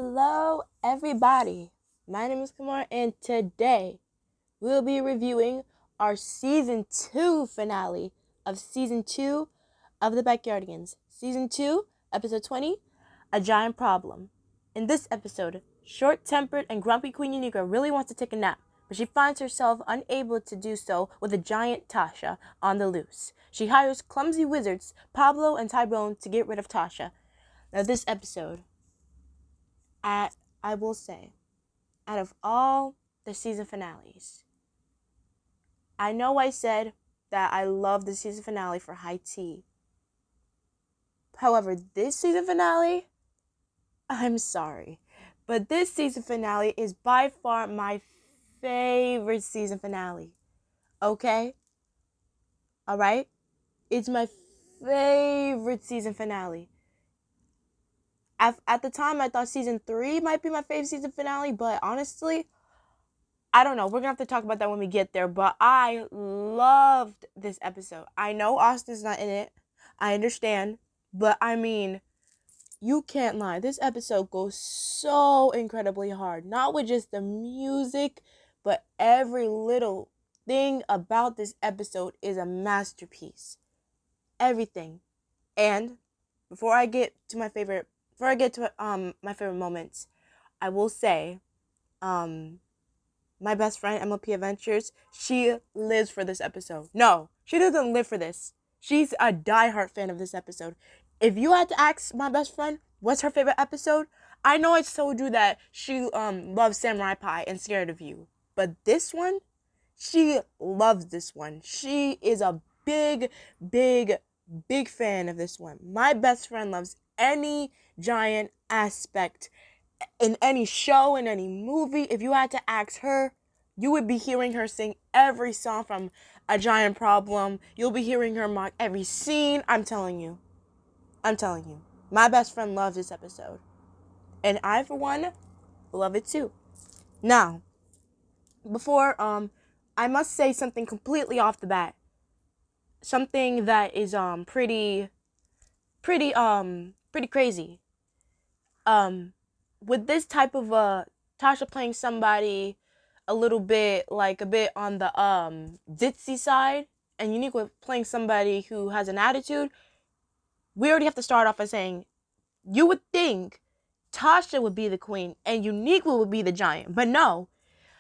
Hello, everybody. My name is Kamar, and today we'll be reviewing our season 2 finale of season 2 of the Backyardigans. Season 2, episode 20, A Giant Problem. In this episode, short-tempered and grumpy Queen Uniqa really wants to take a nap, but she finds herself unable to do so with a giant Tasha on the loose. She hires clumsy wizards Pablo and Tyrone to get rid of Tasha. Now, this episode, I will say, out of all the season finales, I know I said that I love the season finale for high tea. However, this season finale, I'm sorry, but this season finale is by far my favorite season finale. Okay? Alright? It's my favorite season finale. At the time, I thought season 3 might be my favorite season finale, but honestly, I don't know. We're going to have to talk about that when we get there, but I loved this episode. I know Austin's not in it. I understand, but I mean, you can't lie. This episode goes so incredibly hard. Not with just the music, but every little thing about this episode is a masterpiece. Everything. And before I get to my favorite moments, I will say, my best friend, MLP Adventures, she lives for this episode. No, she doesn't live for this. She's a diehard fan of this episode. If you had to ask my best friend what's her favorite episode, I know I told you that she loves Samurai Pie and Scared of You. But this one, she loves this one. She is a big fan of this one. My best friend loves any giant aspect in any show, in any movie. If you had to ask her, you would be hearing her sing every song from A Giant Problem. You'll be hearing her mock every scene. I'm telling you. My best friend loves this episode. And I, for one, love it too. Now, before, I must say something completely off the bat. Something that is, pretty crazy. With this type of Tasha playing somebody a bit on the ditzy side, and Uniqua playing somebody who has an attitude, we already have to start off by saying you would think Tasha would be the queen and Uniqua would be the giant, but no,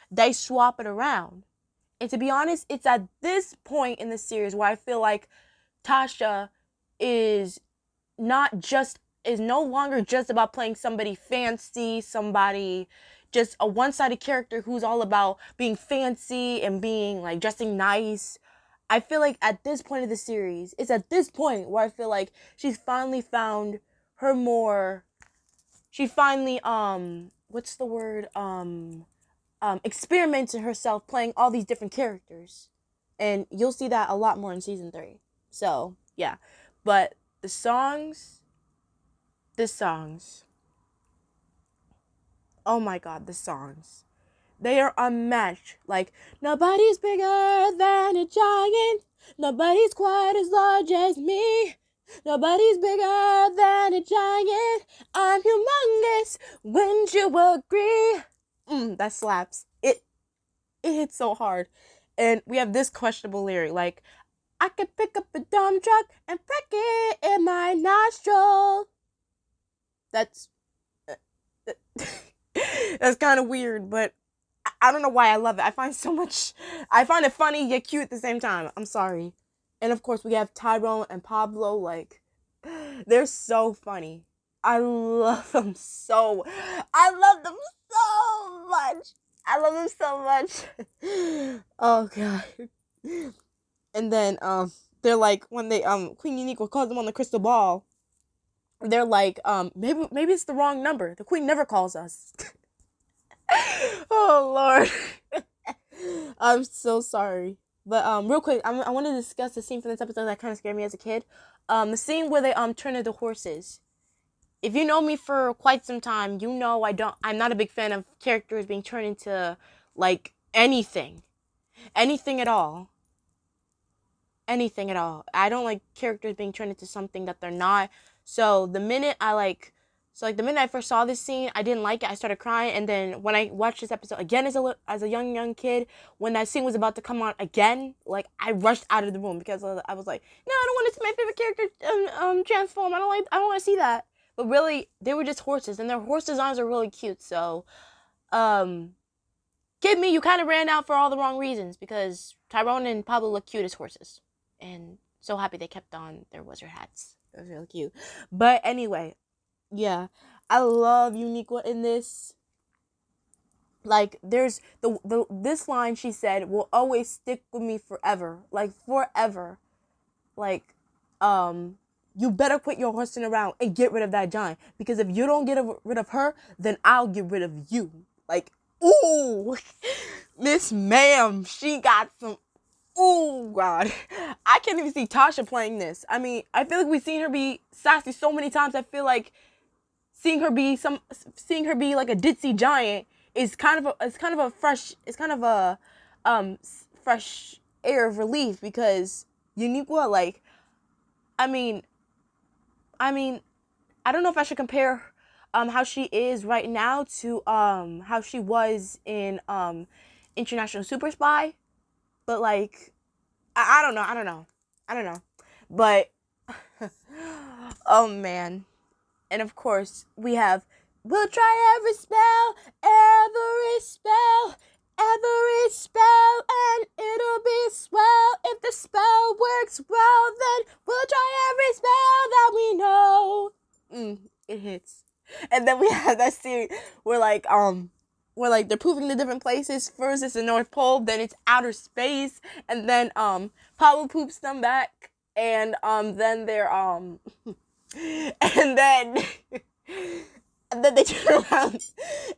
they swap it around. And to be honest, it's at this point in the series where I feel like Tasha is no longer just about playing somebody fancy, somebody just a one-sided character who's all about being fancy and being like dressing nice. I feel like at this point of the series, it's at this point where I feel like she's finally found her more, she finally what's the word, experimented herself playing all these different characters. And you'll see that a lot more in season 3. So, yeah. But the songs, oh my god, the songs, they are unmatched. Like, nobody's bigger than a giant, nobody's quite as large as me, nobody's bigger than a giant, I'm humongous, wouldn't you agree? That slaps. It hits so hard. And we have this questionable lyric, like, I could pick up a dump truck and prick it in my nostril. That's that's kind of weird, but I don't know why I love it. I find it funny yet cute at the same time. I'm sorry. And of course, we have Tyrone and Pablo. Like, they're so funny. I love them so much. Oh god. And then they're like, when they Queen Uniqua calls them on the crystal ball, they're like, maybe it's the wrong number. The queen never calls us. Oh Lord. I'm so sorry. But real quick, I want to discuss the scene from this episode that kind of scared me as a kid. The scene where they turn into horses. If you know me for quite some time, you know I'm not a big fan of characters being turned into like anything at all. Anything at all. I don't like characters being turned into something that they're not. So the minute I So like the minute I first saw this scene, I didn't like it. I started crying, and then when I watched this episode again as a young kid, when that scene was about to come on again, like I rushed out of the room because I was like, no, I don't want to see my favorite character transform. I don't want to see that. But really, they were just horses, and their horse designs are really cute. So, kid me, you kind of ran out for all the wrong reasons because Tyrone and Pablo look cute as horses, and so happy they kept on their wizard hats. It was really cute. But anyway. Yeah, I love Uniqua in this. Like, there's this line she said will always stick with me forever. Like, forever. Like, you better quit your horsing around and get rid of that giant. Because if you don't get rid of her, then I'll get rid of you. Like, ooh, Miss Ma'am, she got some. Oh God, I can't even see Tasha playing this. I mean, I feel like we've seen her be sassy so many times. I feel like seeing her be like a ditzy giant is kind of a fresh air of relief because Uniqua, like, I mean, I don't know if I should compare how she is right now to how she was in International Super Spy, but like I don't know, but oh man. And of course, we'll try every spell, and it'll be swell. If the spell works well, then we'll try every spell that we know. It hits. And then we have that scene where they're proving the different places. First it's the North Pole, then it's outer space, and then Pablo poops them back, and then they're and then they turn around,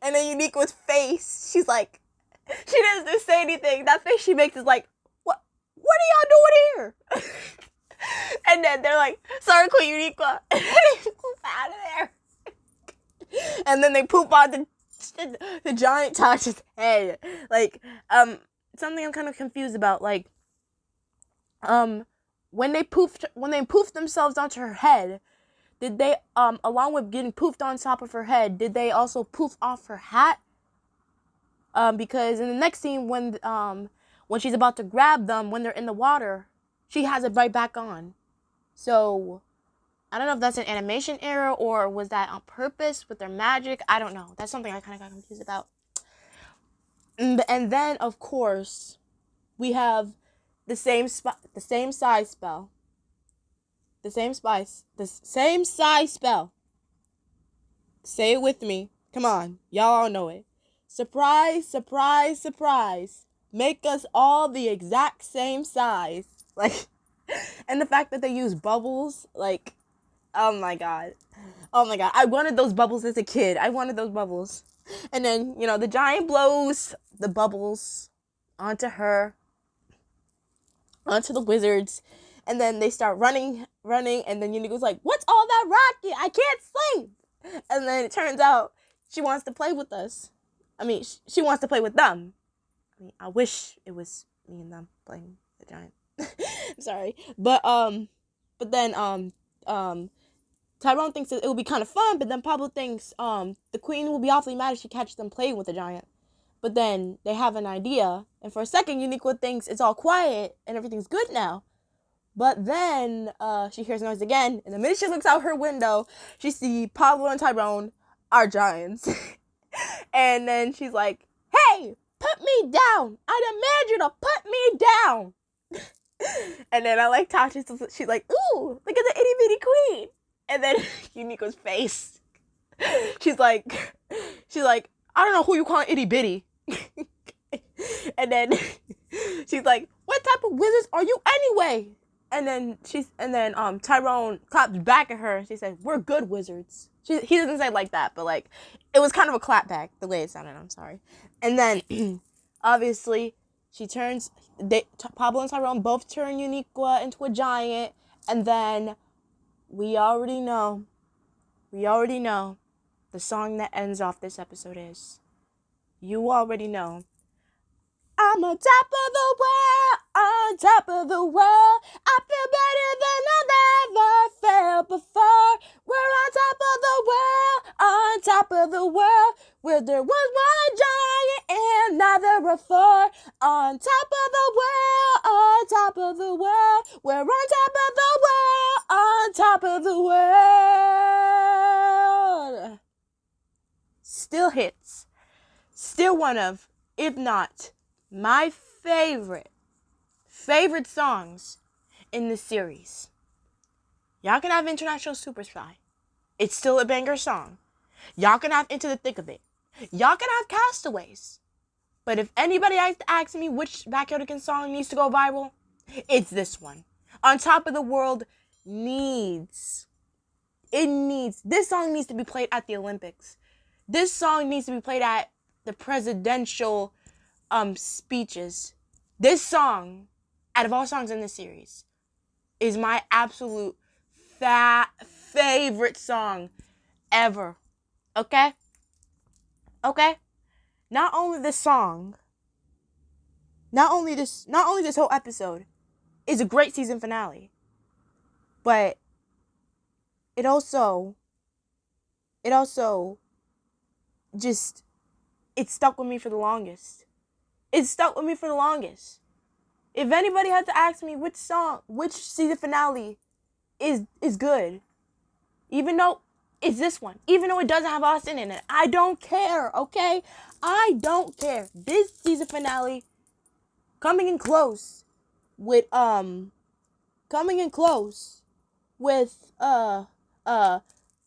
and then Uniqua's face, she doesn't say anything. That face she makes is like, what are y'all doing here? And then they're like, sorry, Queen Uniqua. And they poop out of there. And then they poop on the giant Tasha's head. Like, something I'm kind of confused about. Like, when they poofed themselves onto her head, did they, along with getting poofed on top of her head, did they also poof off her hat? Because in the next scene, when she's about to grab them, when they're in the water, she has it right back on. So, I don't know if that's an animation error or was that on purpose with their magic. I don't know. That's something I kind of got confused about. And then, of course, we have the same size spell. The same size spell. Say it with me. Come on. Y'all all know it. Surprise, surprise, surprise. Make us all the exact same size. Like, and the fact that they use bubbles, like, oh my god. I wanted those bubbles as a kid. And then, the giant blows the bubbles onto her, onto the wizards. And then they start running, and then Unicorn's like, what's all that rocket? I can't sleep. And then it turns out she wants to play with us. I mean, she wants to play with them. I mean, I wish it was me and them playing the giant. I'm sorry. But then Tyrone thinks that it will be kind of fun, but then Pablo thinks the queen will be awfully mad if she catches them playing with the giant. But then they have an idea, and for a second, Uniqua thinks it's all quiet and everything's good now. But then she hears noise again, and the minute she looks out her window, she sees Pablo and Tyrone are giants. And then she's like, hey, put me down. I demand you to put me down. And then I like Tasha, she's like, ooh, look at the itty bitty queen. And then Unico's face. She's like, I don't know who you call itty bitty. And then she's like, what type of wizards are you anyway? And then Tyrone claps back at her and she said, we're good wizards. He doesn't say it like that, but like it was kind of a clap back the way it sounded. I'm sorry. And then obviously Pablo and Tyrone both turn Uniqua into a giant, and then we already know the song that ends off this episode is. You already know. I'm on top of the world, on top of the world. I feel better than I've ever felt before. We're on top of the world, on top of the world, where there was one giant and now there are four. On top of the world, on top of the world, we're on top of the world, on top of the world. Still hits. Still one of, if not, my favorite songs in the series. Y'all can have International Super Spy. It's still a banger song. Y'all can have Into the Thick of It. Y'all can have Castaways. But if anybody asks me which Backyardigans song needs to go viral, it's this one. On Top of the World this song needs to be played at the Olympics. This song needs to be played at the presidential speeches. This song, out of all songs in this series, is my absolute favorite song ever. Okay? Not only this song, not only this whole episode is a great season finale, but it also just, it stuck with me for the longest. If anybody had to ask me which season finale is good, even though it's this one, even though it doesn't have Austin in it, I don't care, okay? I don't care. This season finale, coming in close with the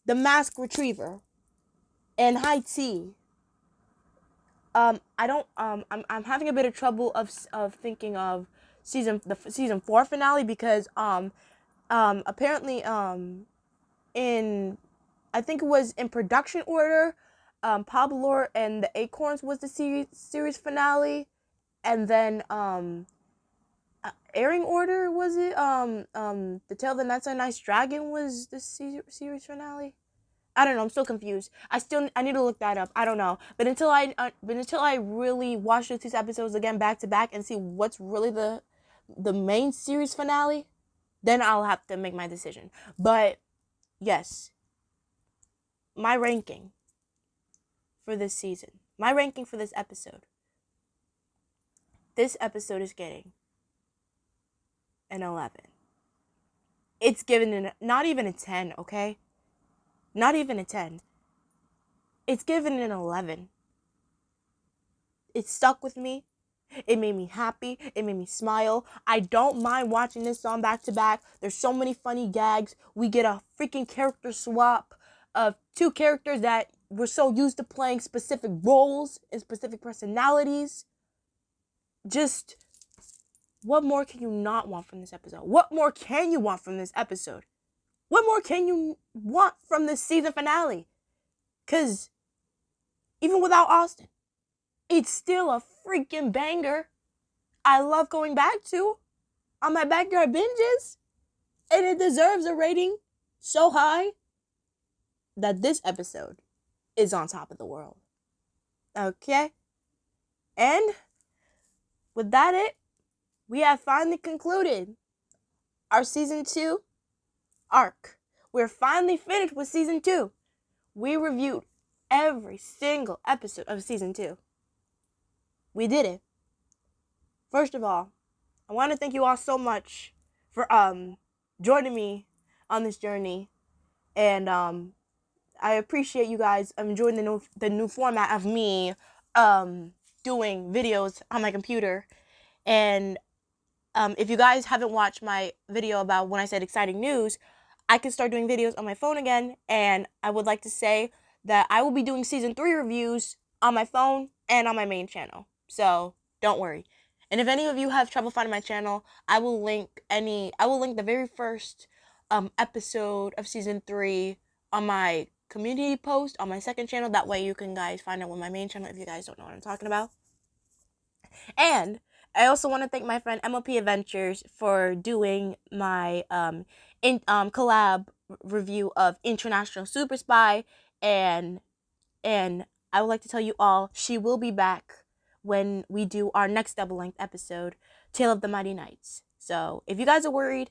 Mask Retriever and High Tea. I'm having a bit of trouble of thinking of season 4 finale, because apparently in, I think it was in production order, Pablo and the Acorns was the series finale, and then airing order, was it The Tale of the Not So Nice Dragon was the series finale. I don't know. I'm still confused. I need to look that up. I don't know. But until I really watch these episodes again back to back and see what's really the main series finale, then I'll have to make my decision. But yes, my ranking for this season, my ranking for this episode. This episode is getting an 11. It's given not even a 10, okay? Not even a 10. It's given an 11. It stuck with me. It made me happy. It made me smile. I don't mind watching this song back to back. There's so many funny gags. We get a freaking character swap of two characters that we're so used to playing specific roles and specific personalities. Just, what more can you not want from this episode? What more can you want from this episode? What more can you want from this season finale? Because even without Austin, it's still a freaking banger. I love going back to on my backyard binges. And it deserves a rating so high that this episode is on top of the world. Okay? And with that, we have finally concluded our season 2 arc. We're finally finished with season 2. We reviewed every single episode of season 2. We did it. First of all, I want to thank you all so much for joining me on this journey, and I appreciate you guys enjoying the new format of me doing videos on my computer. And if you guys haven't watched my video about when I said exciting news, I can start doing videos on my phone again, and I would like to say that I will be doing season 3 reviews on my phone and on my main channel. So don't worry. And if any of you have trouble finding my channel, I will link the very first episode of season 3 on my community post on my second channel. That way you can guys find out with my main channel if you guys don't know what I'm talking about. And I also want to thank my friend MLP Adventures for doing my collab review of International Super Spy, and I would like to tell you all she will be back when we do our next double-length episode, Tale of the Mighty Knights. So if you guys are worried,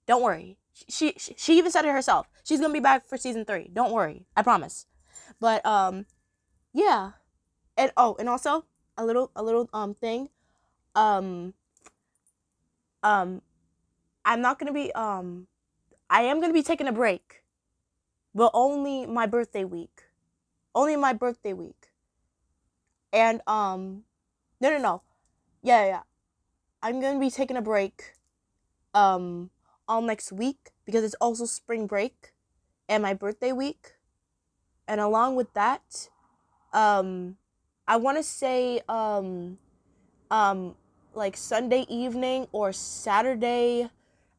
don't worry. She even said it herself. She's gonna be back for season 3. Don't worry. I promise. But yeah. And and also a little thing. Um um I'm not gonna be I am gonna be taking a break, but only my birthday week. Only my birthday week. And no. Yeah. I'm gonna be taking a break all next week because it's also spring break and my birthday week. And along with that, I want to say like Sunday evening or Saturday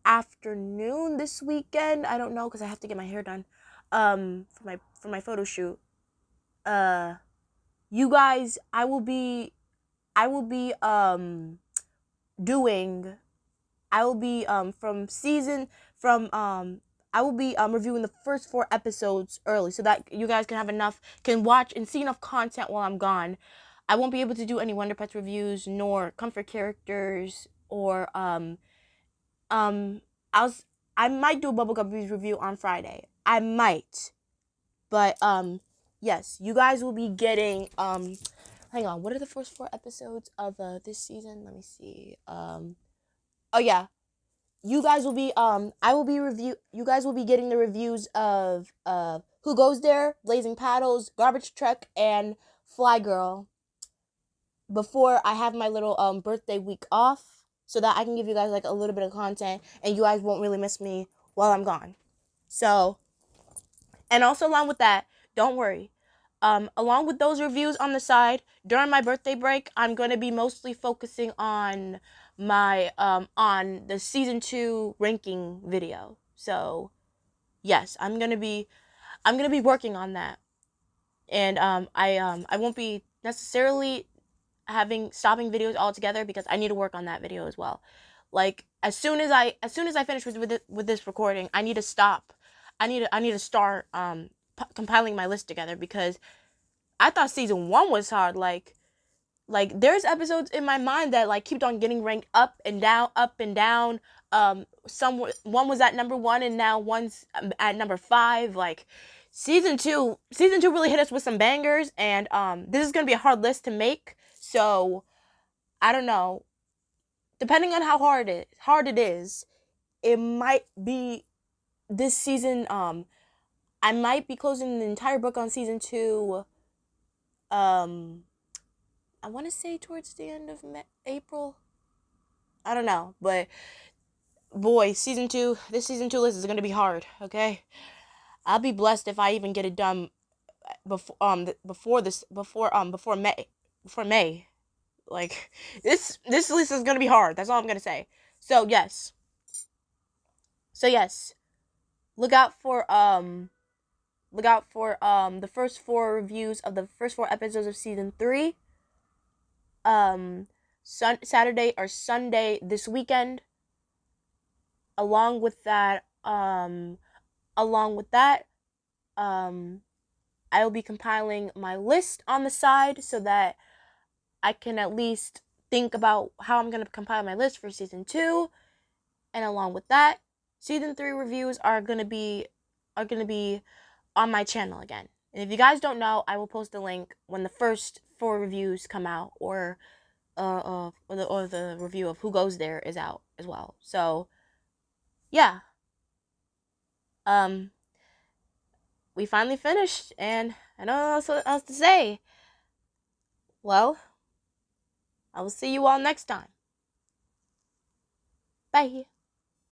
afternoon this weekend. I don't know because I have to get my hair done for my photo shoot. Uh you guys, I will be doing I will be from season from I will be reviewing the first 4 episodes early so that you guys can watch and see enough content while I'm gone. I won't be able to do any Wonder Pets reviews nor comfort characters or um I was I might do a Bubblegum Bees review on Friday. I might. But yes, you guys will be getting hang on, what are the first 4 episodes of this season? Let me see. Oh yeah, you guys will be you guys will be getting the reviews of Who Goes There, Blazing Paddles, Garbage Truck, and Fly Girl before I have my little birthday week off so that I can give you guys like a little bit of content and you guys won't really miss me while I'm gone. So, and also along with that, don't worry. Along with those reviews on the side, during my birthday break, I'm going to be mostly focusing on my on the season 2 ranking video. So, yes, I'm going to be working on that. And I won't be necessarily having stopping videos altogether because I need to work on that video as well. Like as soon as I finish with this recording, I need to stop. I need to start compiling my list together because I thought season 1 was hard. Like there's episodes in my mind that like kept on getting ranked up and down, up and down. One was at number 1 and now one's at number 5. Like season 2 really hit us with some bangers, and this is gonna be a hard list to make. So I don't know. Depending on how hard it is, it might be this season. I might be closing the entire book on season 2. Um, I want to say towards the end of April. I don't know, but boy, this season 2 list is gonna be hard. Okay, I'll be blessed if I even get it done before May. Like this list is gonna be hard. That's all I'm gonna say. So yes, so yes, look out for the first 4 reviews of the first 4 episodes of season 3. Saturday or Sunday this weekend. Along with that, along with that, um, I will be compiling my list on the side so that I can at least think about how I'm gonna compile my list for season 2. And along with that, season 3 reviews are gonna be on my channel again. And if you guys don't know, I will post a link when the first 4 reviews come out, or the review of Who Goes There is out as well. So yeah, um, we finally finished, and I don't know what else to say. Well, I will see you all next time. Bye.